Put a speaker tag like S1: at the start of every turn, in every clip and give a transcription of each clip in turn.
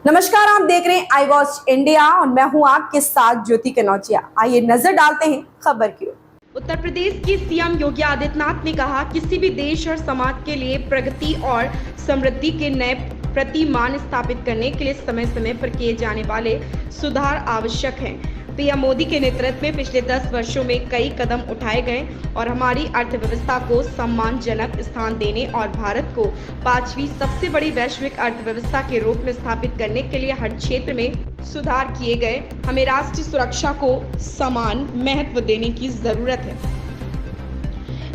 S1: नमस्कार, आप देख रहे हैं आई वॉच इंडिया और मैं हूं आपके साथ ज्योति कनौजिया। आइए नजर डालते हैं खबर की ओर। उत्तर प्रदेश के सीएम योगी आदित्यनाथ ने कहा, किसी भी देश और समाज के लिए प्रगति और समृद्धि के नए प्रतिमान स्थापित करने के लिए समय समय पर किए जाने वाले सुधार आवश्यक हैं। पीएम मोदी के नेतृत्व में पिछले 10 वर्षों में कई कदम उठाए गए और हमारी अर्थव्यवस्था को सम्मानजनक स्थान देने और भारत को 5वीं सबसे बड़ी वैश्विक अर्थव्यवस्था के रूप में स्थापित करने के लिए हर क्षेत्र में सुधार किए गए। हमें राष्ट्रीय सुरक्षा को समान महत्व देने की जरूरत है।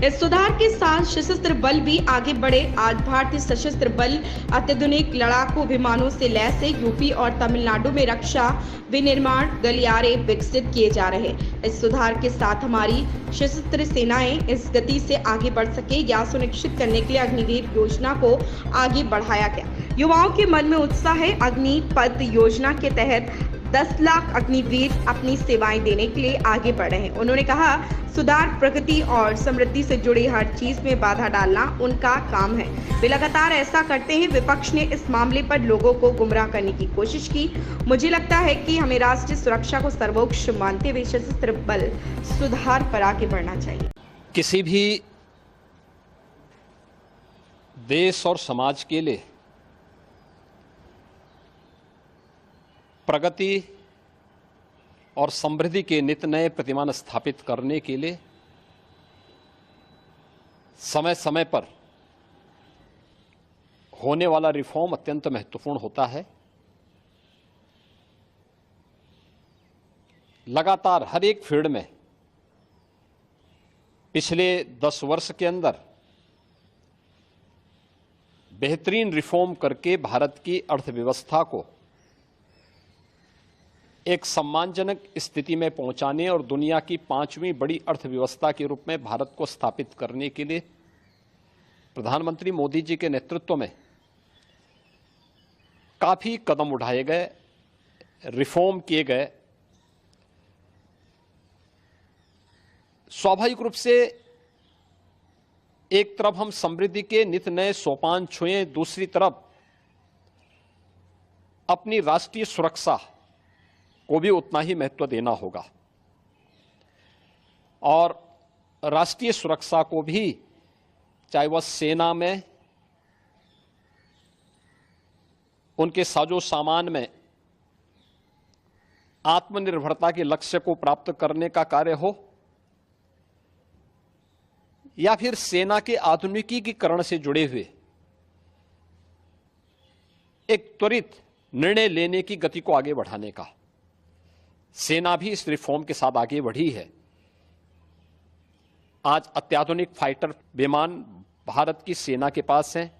S1: इस सुधार के साथ सशस्त्र बल भी आगे बढ़े। आज भारतीय सशस्त्र बल अत्याधुनिक लड़ाकू विमानों से लैस है। यूपी और तमिलनाडु में रक्षा विनिर्माण गलियारे विकसित किए जा रहे हैं। इस सुधार के साथ हमारी सशस्त्र सेनाएं इस गति से आगे बढ़ सके, यह सुनिश्चित करने के लिए अग्निवीर योजना को आगे बढ़ाया गया। युवाओं के मन में उत्साह है। अग्निपथ योजना के तहत 10 लाख अग्निवीर अपनी सेवाएं देने के लिए आगे बढ़ रहे हैं। उन्होंने कहा, सुधार, प्रगति और समृद्धि से जुड़ी हर चीज में बाधा डालना उनका काम है। वे लगातार ऐसा करते हैं। विपक्ष ने इस मामले पर लोगों को गुमराह करने की कोशिश की। मुझे लगता है कि हमें राष्ट्रीय सुरक्षा को सर्वोच्च मानते हुए सशस्त्र बल सुधार पर आगे बढ़ना चाहिए।
S2: किसी भी देश और समाज के लिए प्रगति और समृद्धि के नित नए प्रतिमान स्थापित करने के लिए समय समय पर होने वाला रिफॉर्म अत्यंत महत्वपूर्ण होता है। लगातार हर एक फील्ड में पिछले 10 वर्ष के अंदर बेहतरीन रिफॉर्म करके भारत की अर्थव्यवस्था को एक सम्मानजनक स्थिति में पहुंचाने और दुनिया की 5वीं बड़ी अर्थव्यवस्था के रूप में भारत को स्थापित करने के लिए प्रधानमंत्री मोदी जी के नेतृत्व में काफी कदम उठाए गए, रिफॉर्म किए गए। स्वाभाविक रूप से एक तरफ हम समृद्धि के नित नए सोपान छुए, दूसरी तरफ अपनी राष्ट्रीय सुरक्षा को भी उतना ही महत्व देना होगा और राष्ट्रीय सुरक्षा को भी, चाहे वह सेना में, उनके साजो सामान में आत्मनिर्भरता के लक्ष्य को प्राप्त करने का कार्य हो या फिर सेना के आधुनिकीकरण से जुड़े हुए एक त्वरित निर्णय लेने की गति को आगे बढ़ाने का। सेना भी इस रिफॉर्म के साथ आगे बढ़ी है। आज अत्याधुनिक फाइटर विमान भारत की सेना के पास हैं।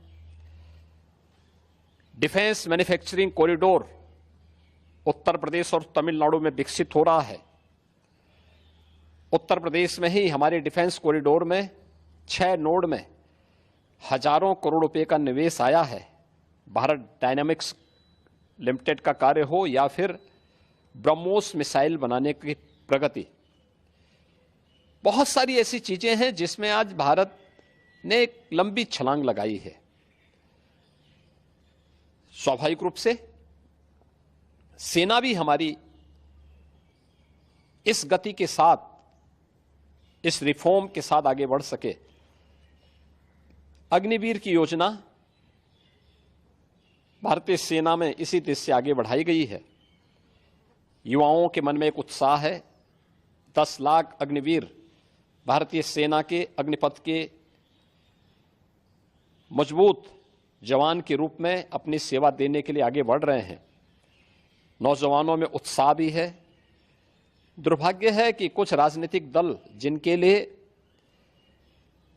S2: Defence manufacturing corridor Uttar Pradesh और तमिलनाडु में विकसित हो रहा है। उत्तर प्रदेश में ही हमारे डिफेंस कॉरिडोर में 6 नोड में हजारों करोड़ रुपए का निवेश आया है। भारत डायनामिक्स लिमिटेड का कार्य हो या फिर ब्रह्मोस मिसाइल बनाने की प्रगति, बहुत सारी ऐसी चीजें हैं जिसमें आज भारत ने एक लंबी छलांग लगाई है। स्वाभाविक रूप से सेना भी हमारी इस गति के साथ, इस रिफॉर्म के साथ आगे बढ़ सके। अग्निवीर की योजना भारतीय सेना में इसी देश से आगे बढ़ाई गई है। युवाओं के मन में एक उत्साह है। 10 लाख अग्निवीर भारतीय सेना के अग्निपथ के मजबूत जवान के रूप में अपनी सेवा देने के लिए आगे बढ़ रहे हैं। नौजवानों में उत्साह भी है। दुर्भाग्य है कि कुछ राजनीतिक दल, जिनके लिए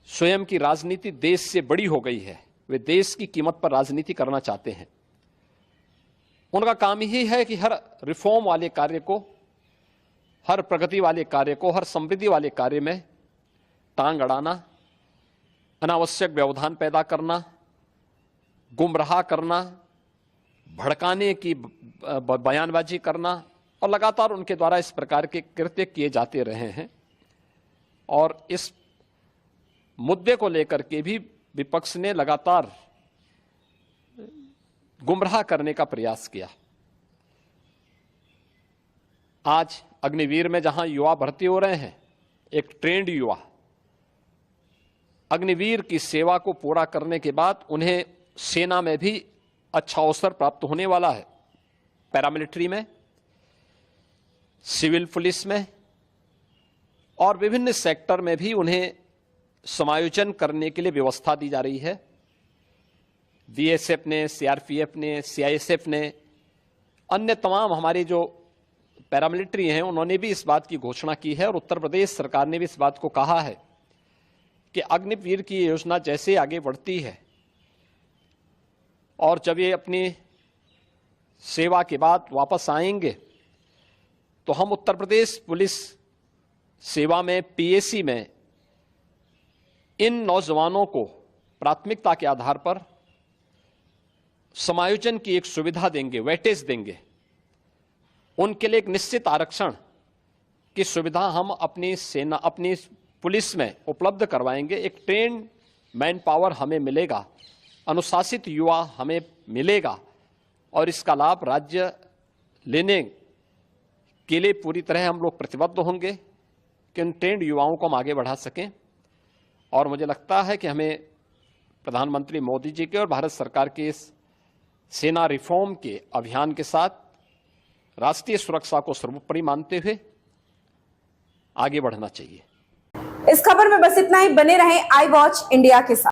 S2: स्वयं की राजनीति देश से बड़ी हो गई है, वे देश की कीमत पर राजनीति करना चाहते हैं। उनका काम ही है कि हर रिफॉर्म वाले कार्य को, हर प्रगति वाले कार्य को, हर समृद्धि वाले कार्य में टांग अड़ाना, अनावश्यक व्यवधान पैदा करना, गुमराह करना, भड़काने की बयानबाजी करना, और लगातार उनके द्वारा इस प्रकार के कृत्य किए जाते रहे हैं। और इस मुद्दे को लेकर के भी विपक्ष ने लगातार गुमराह करने का प्रयास किया। आज अग्निवीर में जहां युवा भर्ती हो रहे हैं, एक ट्रेंड युवा अग्निवीर की सेवा को पूरा करने के बाद उन्हें सेना में भी अच्छा अवसर प्राप्त होने वाला है। पैरामिलिट्री में, सिविल पुलिस में और विभिन्न सेक्टर में भी उन्हें समायोजन करने के लिए व्यवस्था दी जा रही है। बीएसएफ ने, सीआरपीएफ ने, सीआईएसएफ ने, अन्य तमाम हमारे जो पैरामिलिट्री हैं उन्होंने भी इस बात की घोषणा की है और उत्तर प्रदेश सरकार ने भी इस बात को कहा है कि अग्निवीर की योजना जैसे आगे बढ़ती है और जब ये अपनी सेवा के बाद वापस आएंगे तो हम उत्तर प्रदेश पुलिस सेवा में, पीएसी में इन नौजवानों को प्राथमिकता के आधार पर समायोजन की एक सुविधा देंगे, वेटेज देंगे। उनके लिए एक निश्चित आरक्षण की सुविधा हम अपनी सेना, अपनी पुलिस में उपलब्ध करवाएंगे। एक ट्रेन मैन पावर हमें मिलेगा, अनुशासित युवा हमें मिलेगा और इसका लाभ राज्य लेने के लिए पूरी तरह हम लोग प्रतिबद्ध होंगे कि उन ट्रेंड युवाओं को हम आगे बढ़ा सकें। और मुझे लगता है कि हमें प्रधानमंत्री मोदी जी के और भारत सरकार के इस सेना रिफॉर्म के अभियान के साथ राष्ट्रीय सुरक्षा को सर्वोपरि मानते हुए आगे बढ़ना चाहिए।
S1: इस खबर में बस इतना ही। बने रहें आई वॉच इंडिया के साथ।